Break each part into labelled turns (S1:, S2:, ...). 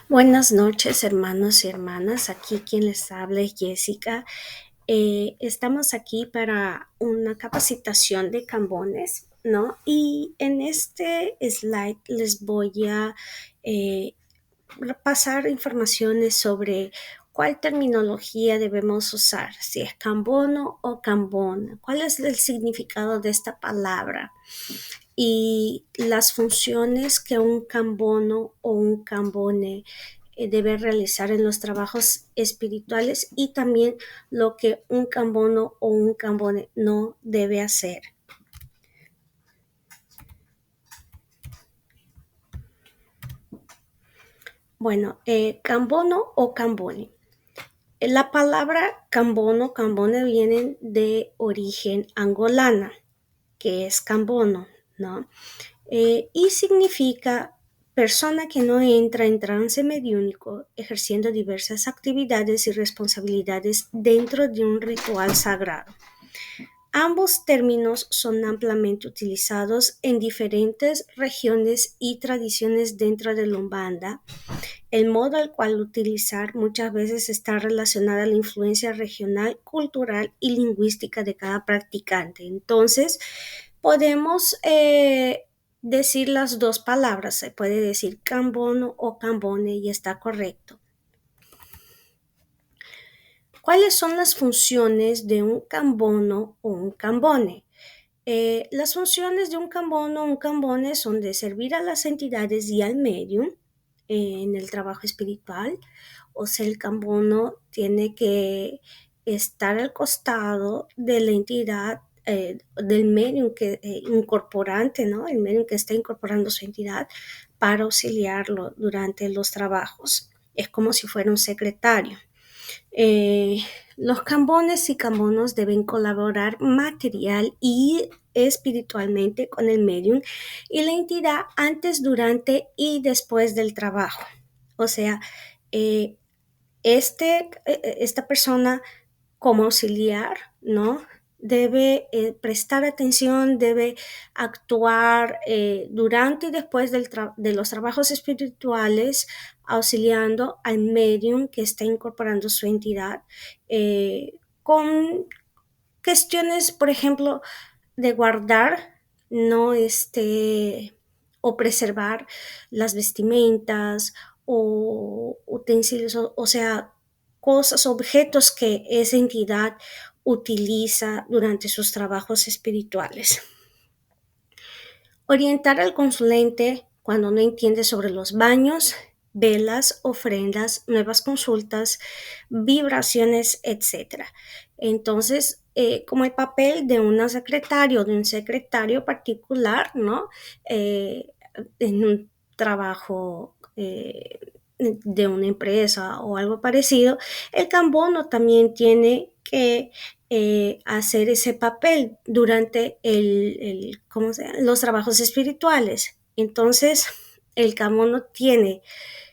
S1: Buenas noches, hermanos y hermanas. Aquí quien les habla es Jessica. Estamos aquí para una capacitación de Cambones, ¿no? Y en este slide les voy a eh, pasar informaciones sobre cuál terminología debemos usar, si es cambono o cambona, cuál es el significado de esta palabra y las funciones que un cambono o un cambone debe realizar en los trabajos espirituales y también lo que un cambono o un cambone no debe hacer. Bueno, cambono o cambone. La palabra cambono, cambone viene de origen angolana, que es cambono, ¿no? Y significa persona que no entra en trance mediúnico ejerciendo diversas actividades y responsabilidades dentro de un ritual sagrado. Ambos términos son ampliamente utilizados en diferentes regiones y tradiciones dentro de la Umbanda. El modo al cual utilizar muchas veces está relacionada a la influencia regional, cultural y lingüística de cada practicante. Entonces, podemos decir las dos palabras. Se puede decir cambono o cambone y está correcto. ¿Cuáles son las funciones de un cambono o un cambone? Las funciones de un cambono o un cambone son de servir a las entidades y al medium en el trabajo espiritual. O sea, el cambono tiene que estar al costado de la entidad, del medium que incorporante, ¿no? El medium que está incorporando su entidad para auxiliarlo durante los trabajos. Es como si fuera un secretario. Eh, los cambones y cambonos deben colaborar material y espiritualmente con el medium y la entidad antes, durante y después del trabajo. O sea, eh, esta persona como auxiliar, ¿no? Debe prestar atención, debe actuar durante y después de los trabajos espirituales, auxiliando al medium que está incorporando su entidad con cuestiones, por ejemplo, de guardar, no o preservar las vestimentas o utensilios, o sea, cosas, objetos que esa entidad utiliza durante sus trabajos espirituales. Orientar al consulente cuando no entiende sobre los baños, velas, ofrendas, nuevas consultas, vibraciones, etc. Entonces, como el papel de una secretaria o de un secretario particular, ¿no? En un trabajo de una empresa o algo parecido, el cambono también tiene que hacer ese papel durante los trabajos espirituales. Entonces, el cambono tiene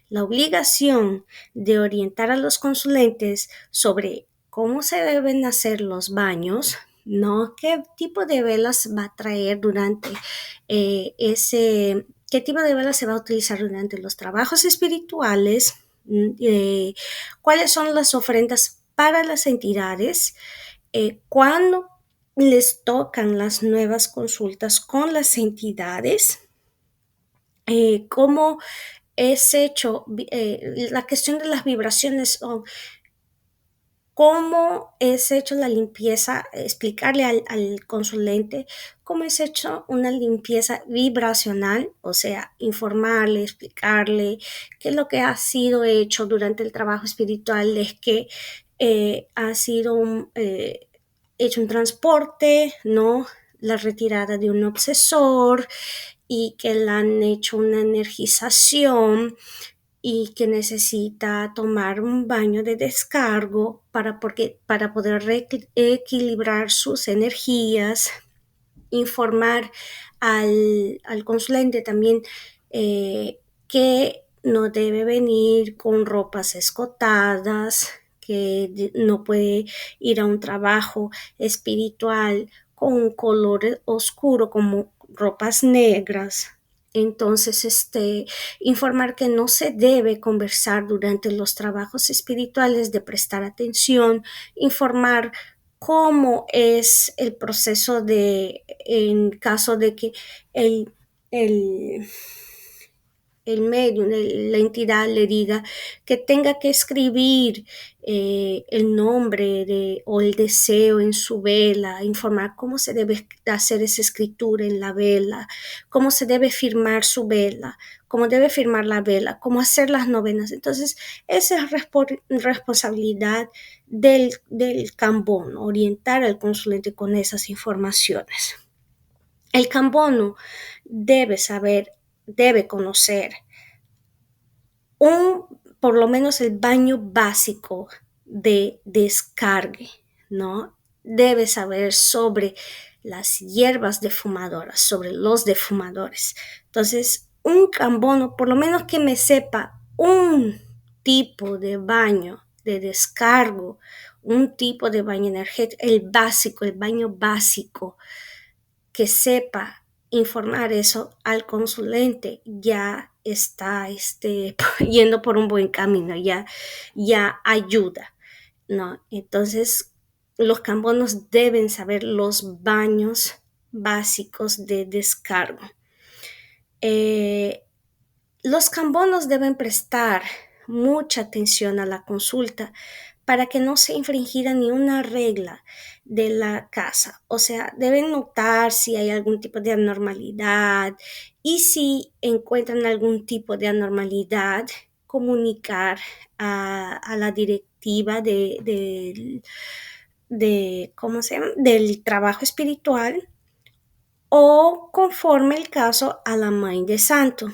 S1: la obligación de orientar a los consulentes sobre cómo se deben hacer los baños, ¿no? ¿Qué tipo de velas va a traer durante qué tipo de velas se va a utilizar durante los trabajos espirituales? ¿Cuáles son las ofrendas para las entidades? ¿Cuándo les tocan las nuevas consultas con las entidades? ¿Cómo es hecho la cuestión de las vibraciones o cómo es hecho la limpieza, explicarle al consulente cómo es hecho una limpieza vibracional, o sea, informarle, explicarle qué es lo que ha sido hecho durante el trabajo espiritual, es que ha sido hecho un transporte, ¿no? La retirada de un obsesor y que le han hecho una energización y que necesita tomar un baño de descargo para poder equilibrar sus energías, informar al consulente también que no debe venir con ropas escotadas, que no puede ir a un trabajo espiritual con un color oscuro como ropas negras, Entonces, informar que no se debe conversar durante los trabajos espirituales, de prestar atención, informar cómo es el proceso en caso de que el, el, el medium, la entidad le diga que tenga que escribir el nombre o el deseo en su vela, informar cómo se debe hacer esa escritura en la vela, cómo se debe firmar su vela, cómo debe firmar la vela, cómo hacer las novenas. Entonces, esa es responsabilidad del Cambón, orientar al consulente con esas informaciones. El Cambono debe saber, debe conocer por lo menos el baño básico de descargue, ¿no? Debe saber sobre las hierbas defumadoras, sobre los defumadores. Entonces, un cambono, por lo menos que me sepa un tipo de baño de descargo, un tipo de baño energético, el baño básico, que sepa informar eso al consulente, ya está yendo por un buen camino, ya ayuda, ¿no? Entonces, los cambonos deben saber los baños básicos de descargo. Los cambonos deben prestar mucha atención a la consulta para que no se infringiera ni una regla de la casa. O sea, deben notar si hay algún tipo de anormalidad y si encuentran algún tipo de anormalidad, comunicar a la directiva ¿cómo se llama? Del trabajo espiritual, o conforme el caso a la Mãe de Santo.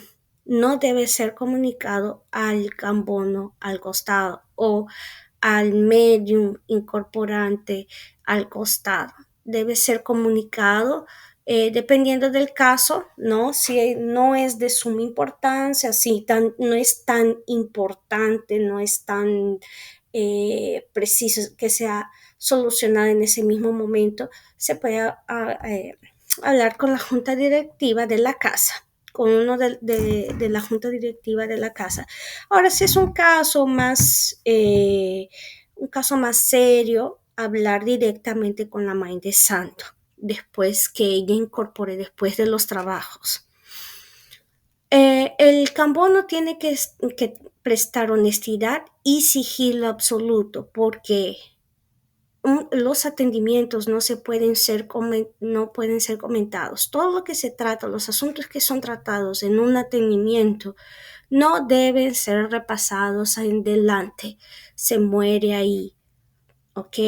S1: No debe ser comunicado al cambono al costado o al medium incorporante al costado. Debe ser comunicado dependiendo del caso, ¿no? Si no es de suma importancia, si no es tan importante, no es tan preciso que sea solucionado en ese mismo momento, se puede hablar con la junta directiva de la casa, con uno de la junta directiva de la casa. Ahora, si es un caso más serio, hablar directamente con la Mãe de Santo, después que ella incorpore, después de los trabajos. El cambono tiene que prestar honestidad y sigilo absoluto, porque los atendimientos no pueden ser comentados. Todo lo que se trata, los asuntos que son tratados en un atendimiento, no deben ser repasados en delante. Se muere ahí, ¿ok?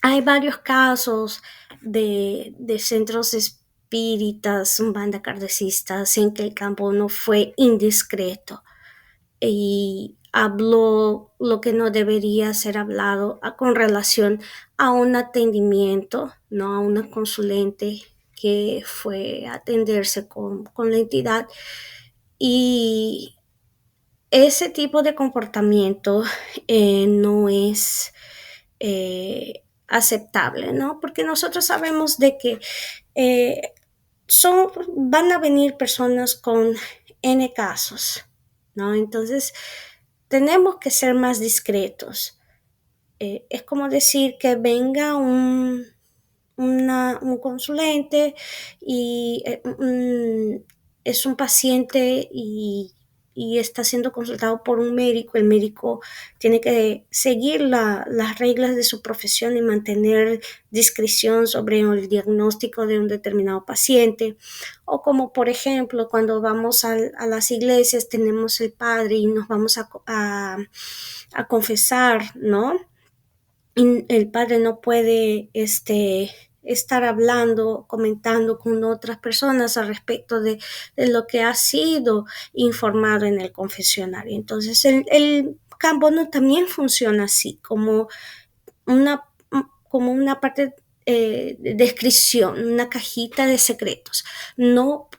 S1: Hay varios casos de centros espíritas, banda kardecistas, en que el cambono fue indiscreto y habló lo que no debería ser hablado con relación a un atendimiento, no a una consulente que fue a atenderse con la entidad. Y ese tipo de comportamiento no es aceptable, ¿no? Porque nosotros sabemos de que van a venir personas con N casos, ¿no? Entonces, tenemos que ser más discretos. Es como decir que venga un consulente y es un paciente y está siendo consultado por un médico. El médico tiene que seguir las reglas de su profesión y mantener discreción sobre el diagnóstico de un determinado paciente. O como, por ejemplo, cuando vamos a las iglesias, tenemos el padre y nos vamos a confesar, ¿no? Y el padre no puede estar hablando, comentando con otras personas al respecto de lo que ha sido informado en el confesionario. Entonces, el cambono también funciona así, como una parte de descripción, una cajita de secretos. No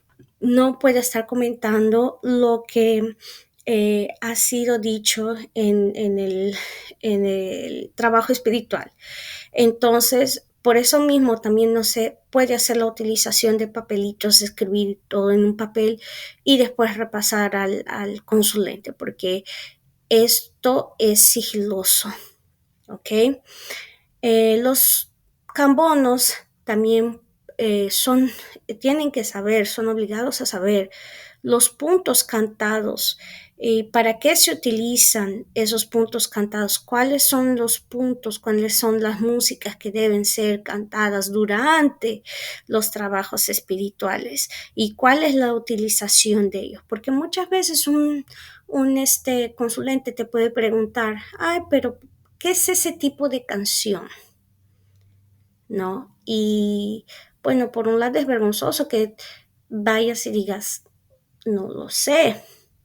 S1: puede estar comentando lo que ha sido dicho en el trabajo espiritual. Entonces, por eso mismo también no se puede hacer la utilización de papelitos, escribir todo en un papel y después repasar al consulente, porque esto es sigiloso, ¿ok? Los cambonos también tienen que saber, son obligados a saber los puntos cantados. ¿Para qué se utilizan esos puntos cantados? ¿Cuáles son los puntos? ¿Cuáles son las músicas que deben ser cantadas durante los trabajos espirituales? ¿Y cuál es la utilización de ellos? Porque muchas veces un consulente te puede preguntar, ay, pero ¿qué es ese tipo de canción? ¿No? Y bueno, por un lado es vergonzoso que vayas y digas, no lo sé,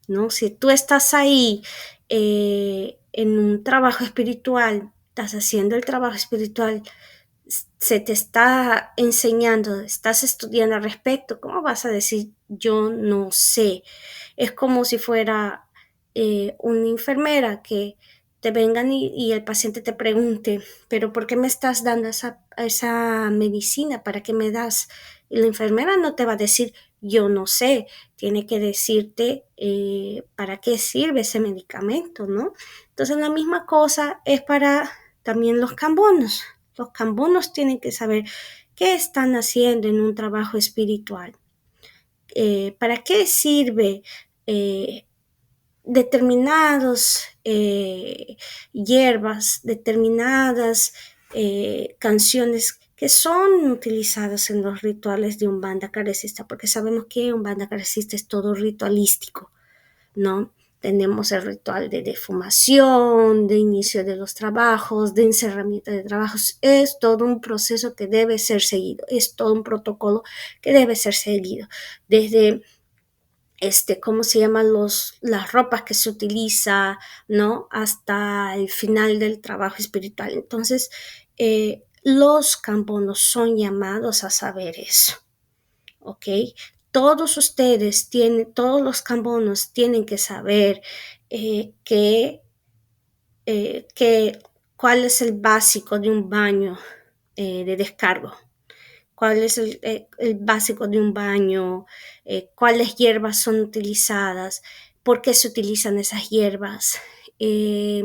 S1: ¿no? Si tú estás ahí en un trabajo espiritual, estás haciendo el trabajo espiritual, se te está enseñando, estás estudiando al respecto, ¿cómo vas a decir yo no sé? Es como si fuera una enfermera que te vengan y el paciente te pregunte, pero ¿por qué me estás dando esa medicina? ¿Para qué me das? Y la enfermera no te va a decir, yo no sé, tiene que decirte para qué sirve ese medicamento, ¿no? Entonces la misma cosa es para también los cambonos. Los cambonos tienen que saber qué están haciendo en un trabajo espiritual. ¿Para qué sirve eh, determinadas hierbas, determinadas canciones que son utilizadas en los rituales de Umbanda Kardecista? Porque sabemos que Umbanda Kardecista es todo ritualístico, ¿no? Tenemos el ritual de defumación, de inicio de los trabajos, de encerramiento de trabajos. Es todo un proceso que debe ser seguido, es todo un protocolo que debe ser seguido. Desde ¿cómo se llaman las ropas que se utiliza, ¿no? Hasta el final del trabajo espiritual. Entonces, los cambonos son llamados a saber eso. ¿Ok? Todos ustedes todos los cambonos tienen que saber cuál es el básico de un baño de descargo, cuál es el básico de un baño, cuáles hierbas son utilizadas, por qué se utilizan esas hierbas, eh,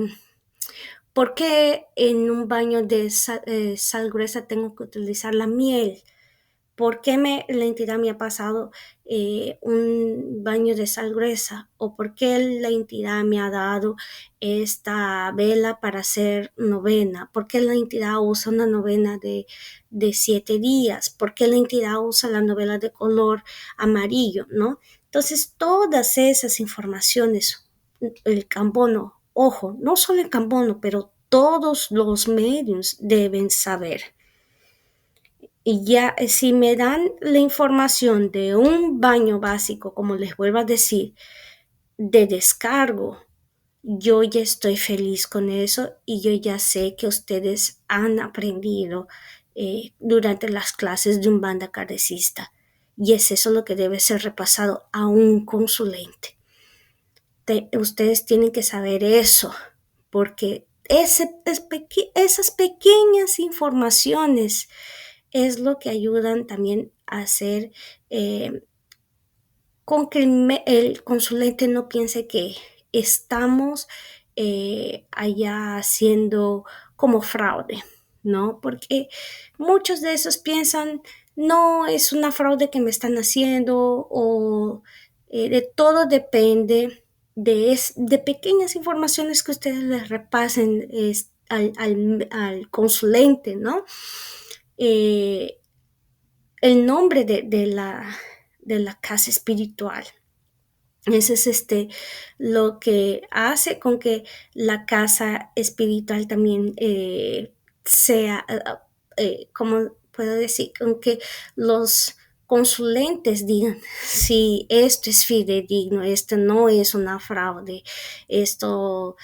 S1: por qué en un baño de sal gruesa tengo que utilizar la miel. ¿Por qué la entidad me ha pasado un baño de sal gruesa? ¿O por qué la entidad me ha dado esta vela para hacer novena? ¿Por qué la entidad usa una novena de 7 días? ¿Por qué la entidad usa la novela de color amarillo? ¿No? Entonces, todas esas informaciones, el cambono, ojo, no solo el cambono, pero todos los medios deben saber. Y ya, si me dan la información de un baño básico, como les vuelvo a decir, de descargo, yo ya estoy feliz con eso y yo ya sé que ustedes han aprendido durante las clases de Umbanda Kardecista. Y es eso lo que debe ser repasado a un consulente. Ustedes tienen que saber eso, porque esas pequeñas informaciones es lo que ayudan también a hacer con que el consulente no piense que estamos allá haciendo como fraude, ¿no? Porque muchos de esos piensan, no, es una fraude que me están haciendo o de todo depende de pequeñas informaciones que ustedes les repasen al consulente, ¿no? El nombre de la casa espiritual. Eso es lo que hace con que la casa espiritual también sea, como puedo decir, con que los consulentes digan si esto es fidedigno, esto no es una fraude, esto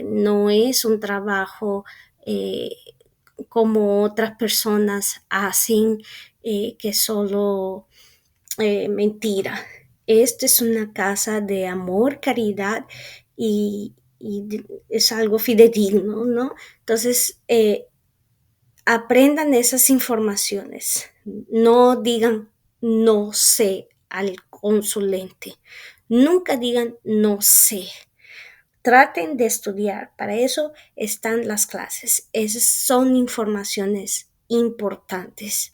S1: no es un trabajo como otras personas hacen, que solo mentira. Esta es una casa de amor, caridad y es algo fidedigno, ¿no? Entonces, aprendan esas informaciones. No digan no sé al consulente. Nunca digan no sé. Traten de estudiar. Para eso están las clases. Esas son informaciones importantes.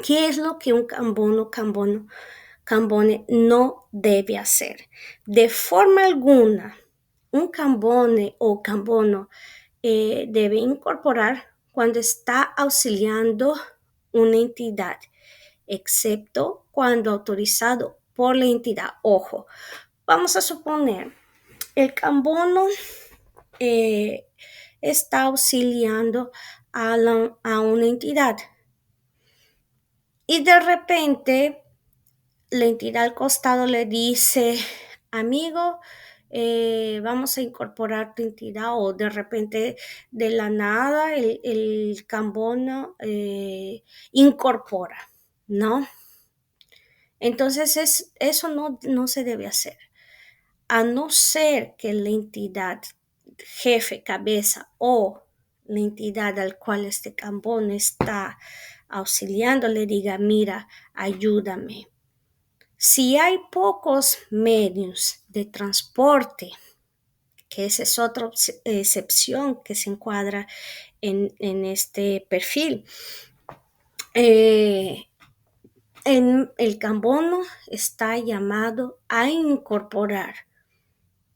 S1: ¿Qué es lo que un cambone no debe hacer? De forma alguna, un cambone o cambono debe incorporar cuando está auxiliando una entidad, excepto cuando autorizado por la entidad. Ojo, vamos a suponer, el cambono está auxiliando a una entidad y de repente la entidad al costado le dice, amigo, vamos a incorporar tu entidad, o de repente de la nada el cambono incorpora, ¿no? Entonces eso no se debe hacer, a no ser que la entidad jefe, cabeza o la entidad al cual este cambono está auxiliando le diga, mira, ayúdame. Si hay pocos medios de transporte, que esa es otra excepción que se encuadra en este perfil, el cambono está llamado a incorporar,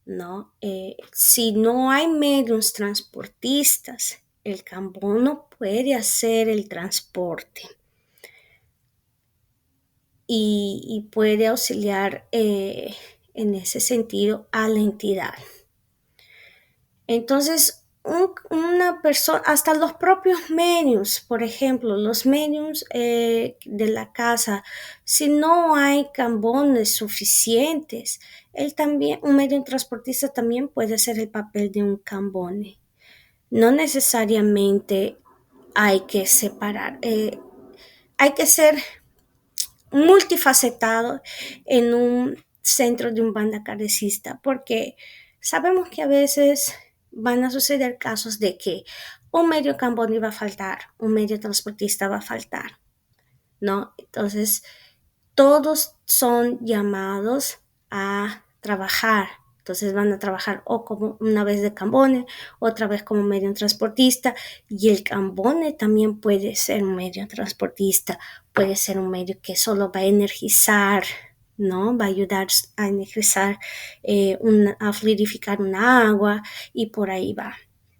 S1: ¿no? Si no hay medios transportistas, el cambono puede hacer el transporte y puede auxiliar en ese sentido a la entidad. Entonces, una persona, hasta los propios medios, por ejemplo, los medios de la casa, si no hay cambones suficientes, un medio transportista también puede hacer el papel de un cambone. No necesariamente hay que separar, hay que ser multifacetado en un centro de un banda carecista, porque sabemos que a veces van a suceder casos de que un medio camboni va a faltar, un medio transportista va a faltar, ¿no? Entonces, todos son llamados a trabajar. Entonces van a trabajar o como una vez de cambone, otra vez como medio transportista, y el cambone también puede ser un medio transportista, puede ser un medio que solo va a energizar, ¿no? Va a ayudar a energizar, a fluidificar una agua y por ahí va.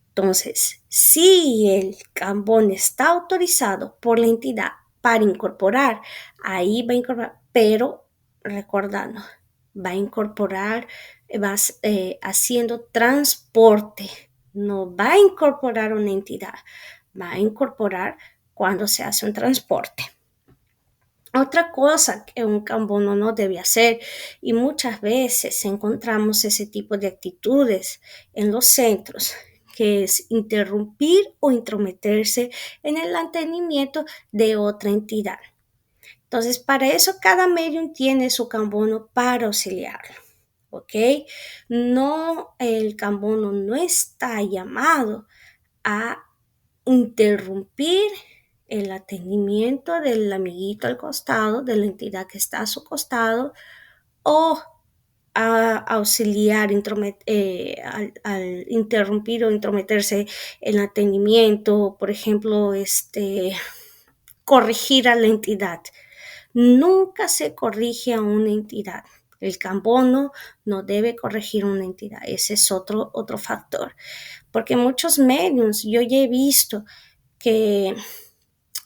S1: Entonces, si el cambone está autorizado por la entidad para incorporar, ahí va a incorporar, pero recordando, va a incorporar, va haciendo transporte, no va a incorporar una entidad, va a incorporar cuando se hace un transporte. Otra cosa que un cambono no debe hacer, y muchas veces encontramos ese tipo de actitudes en los centros, que es interrumpir o intrometerse en el mantenimiento de otra entidad. Entonces, para eso cada medium tiene su cambono para auxiliarlo, ¿ok? No, el cambono no está llamado a interrumpir el atendimiento del amiguito al costado, de la entidad que está a su costado, o a auxiliar, al interrumpir o intrometerse en el atendimiento, por ejemplo, corregir a la entidad. Nunca se corrige a una entidad. El cambono no debe corregir una entidad. Ese es otro factor. Porque muchos medios, yo ya he visto que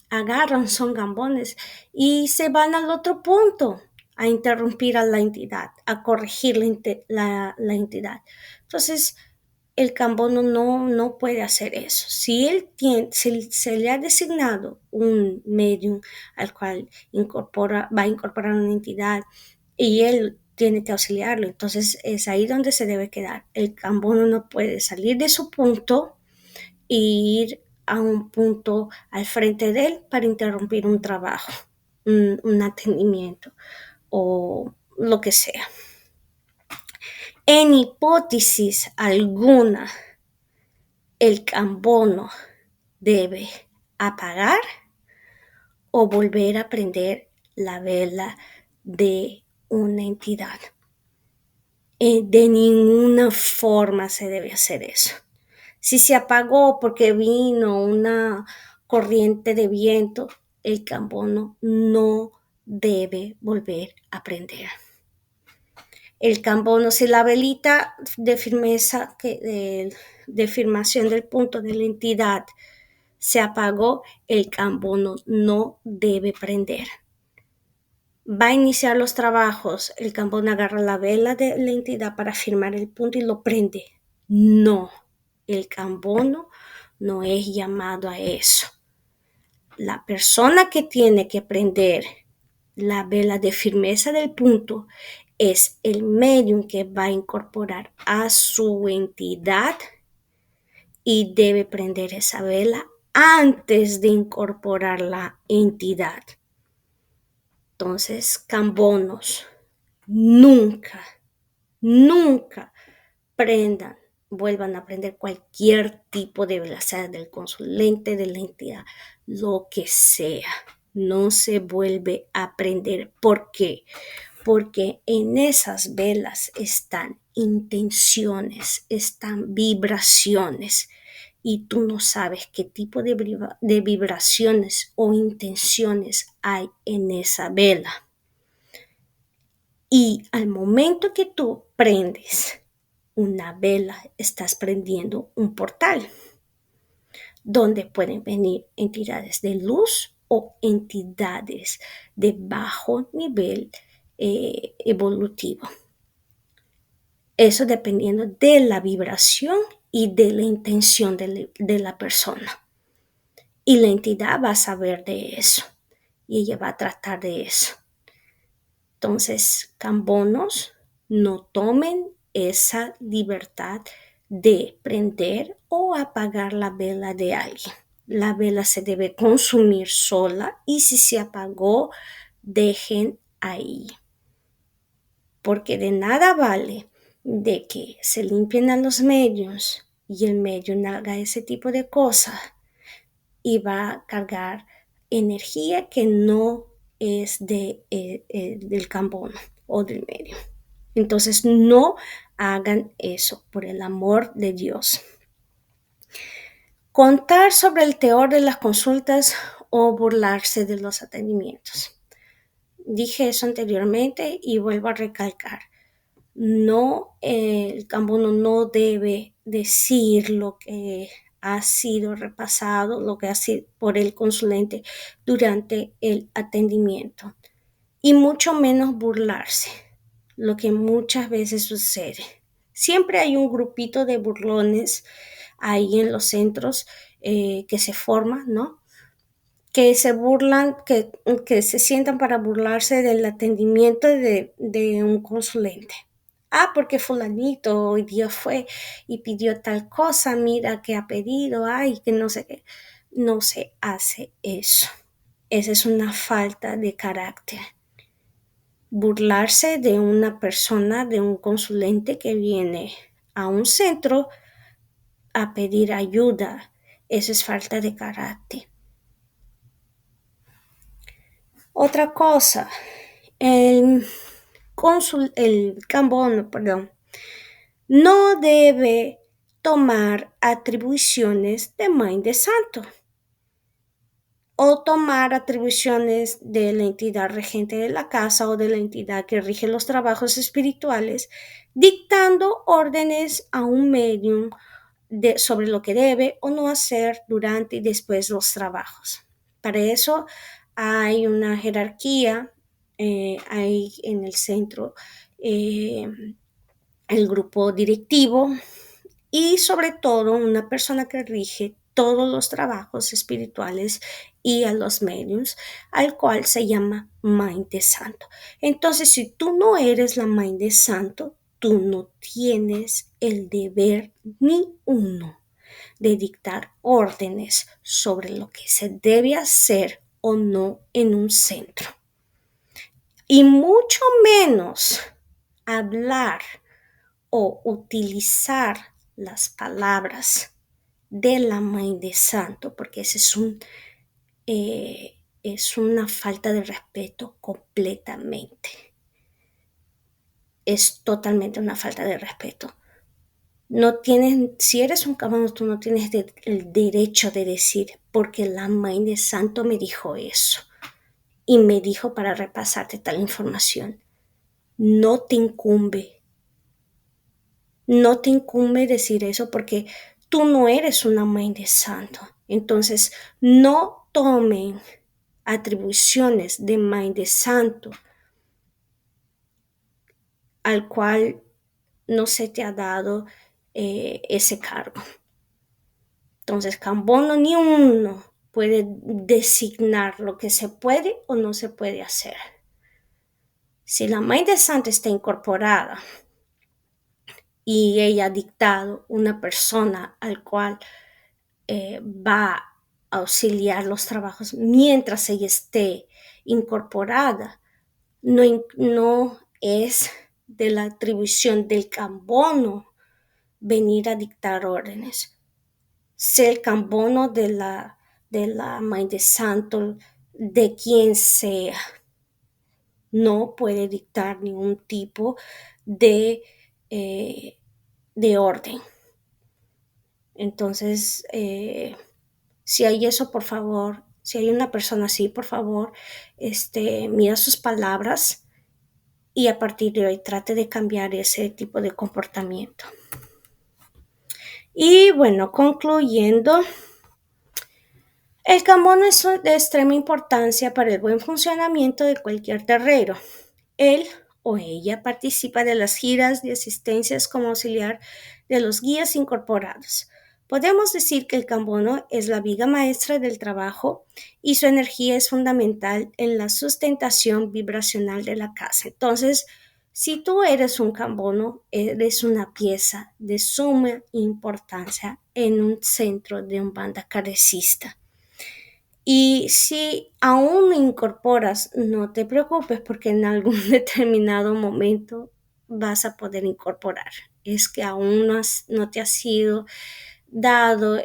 S1: agarran, son gambones y se van al otro punto a interrumpir a la entidad, a corregir la entidad. Entonces, el cambono no puede hacer eso. Si se le ha designado un medium al cual va a incorporar una entidad y él tiene que auxiliarlo, entonces es ahí donde se debe quedar. El cambono no puede salir de su punto e ir a un punto al frente de él para interrumpir un trabajo, un atendimiento o lo que sea. En hipótesis alguna el cambono debe apagar o volver a prender la vela de una entidad. De ninguna forma se debe hacer eso. Si se apagó porque vino una corriente de viento, el cambono no debe volver a prender. El cambono, si la velita de firmeza, de firmación del punto de la entidad se apagó, el cambono no debe prender. Va a iniciar los trabajos, el cambono agarra la vela de la entidad para firmar el punto y lo prende. No, el cambono no es llamado a eso. La persona que tiene que prender la vela de firmeza del punto es el medium que va a incorporar a su entidad y debe prender esa vela antes de incorporar la entidad. Entonces, cambonos, nunca vuelvan a prender cualquier tipo de vela, sea del consulente, de la entidad, lo que sea. No se vuelve a prender. ¿Por qué? Porque en esas velas están intenciones, están vibraciones, y tú no sabes qué tipo de vibraciones o intenciones hay en esa vela. Y al momento que tú prendes una vela, estás prendiendo un portal donde pueden venir entidades de luz o entidades de bajo nivel evolutivo. Eso dependiendo de la vibración y de la intención de la persona. Y la entidad va a saber de eso y ella va a tratar de eso. Entonces, cambonos, no tomen esa libertad de prender o apagar la vela de alguien. La vela se debe consumir sola y si se apagó, dejen ahí. Porque de nada vale de que se limpien a los medios y el medium haga ese tipo de cosas y va a cargar energía que no es del cambono o del medio. Entonces no hagan eso, por el amor de Dios. Contar sobre el teor de las consultas o burlarse de los atendimientos. Dije eso anteriormente y vuelvo a recalcar. No, el cambono no debe decir lo que ha sido repasado, lo que ha sido por el consulente durante el atendimiento, y mucho menos burlarse, lo que muchas veces sucede. Siempre hay un grupito de burlones ahí en los centros que se forman, ¿no? Que se burlan, que se sientan para burlarse del atendimiento de un consulente. Porque fulanito hoy día fue y pidió tal cosa, mira que ha pedido, que no sé qué. No se hace eso. Esa es una falta de carácter. Burlarse de una persona, de un consulente que viene a un centro a pedir ayuda, eso es falta de carácter. Otra cosa, el cambono, no debe tomar atribuciones de Mãe de Santo o tomar atribuciones de la entidad regente de la casa o de la entidad que rige los trabajos espirituales, dictando órdenes a un medium sobre lo que debe o no hacer durante y después de los trabajos. Para eso hay una jerarquía, hay en el centro el grupo directivo y sobre todo una persona que rige todos los trabajos espirituales y a los mediums, al cual se llama Mãe de Santo. Entonces, si tú no eres la Mãe de Santo, tú no tienes el deber ni uno de dictar órdenes sobre lo que se debe hacer o no en un centro. Y mucho menos hablar o utilizar las palabras de la Mãe de Santo, porque ese es una falta de respeto completamente. Es totalmente una falta de respeto. No tienes, si eres un cabrón, tú no tienes el derecho de decir, porque la Mãe de Santo me dijo eso y me dijo para repasarte tal información. No te incumbe. No te incumbe decir eso porque tú no eres una Mãe de Santo. Entonces, no tomen atribuciones de Mãe de Santo al cual no se te ha dado ese cargo. Entonces, Cambono ni uno puede designar lo que se puede o no se puede hacer. Si la Mãe de Santo está incorporada y ella ha dictado una persona al cual va a auxiliar los trabajos mientras ella esté incorporada, no es de la atribución del Cambono venir a dictar órdenes. Sea el Cambono de la Mãe de Santo, de quien sea, no puede dictar ningún tipo de orden. Entonces, si hay eso, por favor, si hay una persona así, por favor, mira sus palabras y a partir de hoy trate de cambiar ese tipo de comportamiento. Y bueno, concluyendo, el Cambono es de extrema importancia para el buen funcionamiento de cualquier terrero. Él o ella participa de las giras de asistencias como auxiliar de los guías incorporados. Podemos decir que el Cambono es la viga maestra del trabajo y su energía es fundamental en la sustentación vibracional de la casa. Entonces, si tú eres un Cambono, eres una pieza de suma importancia en un centro de un banda kardecista. Y si aún no incorporas, no te preocupes porque en algún determinado momento vas a poder incorporar. Es que aún no te ha sido dado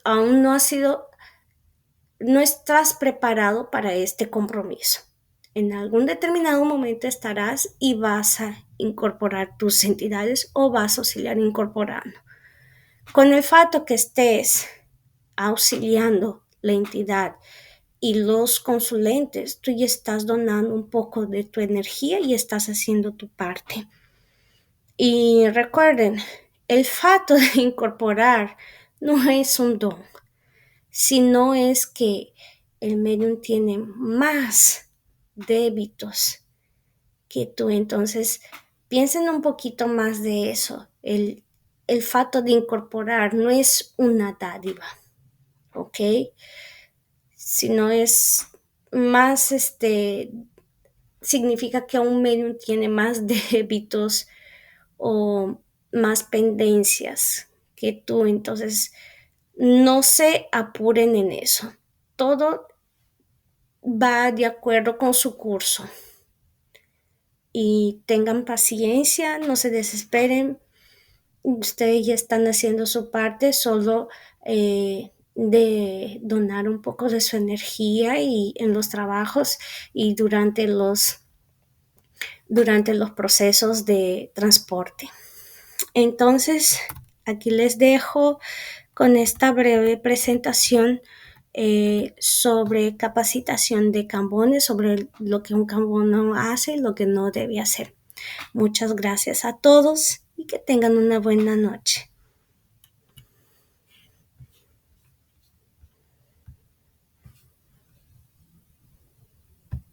S1: aún no estás preparado para este compromiso. En algún determinado momento estarás y vas a incorporar tus entidades o vas a auxiliar incorporando. Con el fato que estés auxiliando la entidad y los consulentes, tú ya estás donando un poco de tu energía y estás haciendo tu parte. Y recuerden, el fato de incorporar no es un don, sino es que el medium tiene más débitos que tú. Entonces, piensen un poquito más de eso. El fato de incorporar no es una dádiva, ¿ok? Sino es más, significa que un medium tiene más débitos o más pendencias que tú. Entonces, no se apuren en eso. Todo va de acuerdo con su curso. Y tengan paciencia, no se desesperen. Ustedes ya están haciendo su parte, solo de donar un poco de su energía y en los trabajos y durante los procesos de transporte. Entonces, aquí les dejo con esta breve presentación sobre capacitación de cambones, sobre lo que un cambono hace y lo que no debe hacer. Muchas gracias a todos y que tengan una buena noche.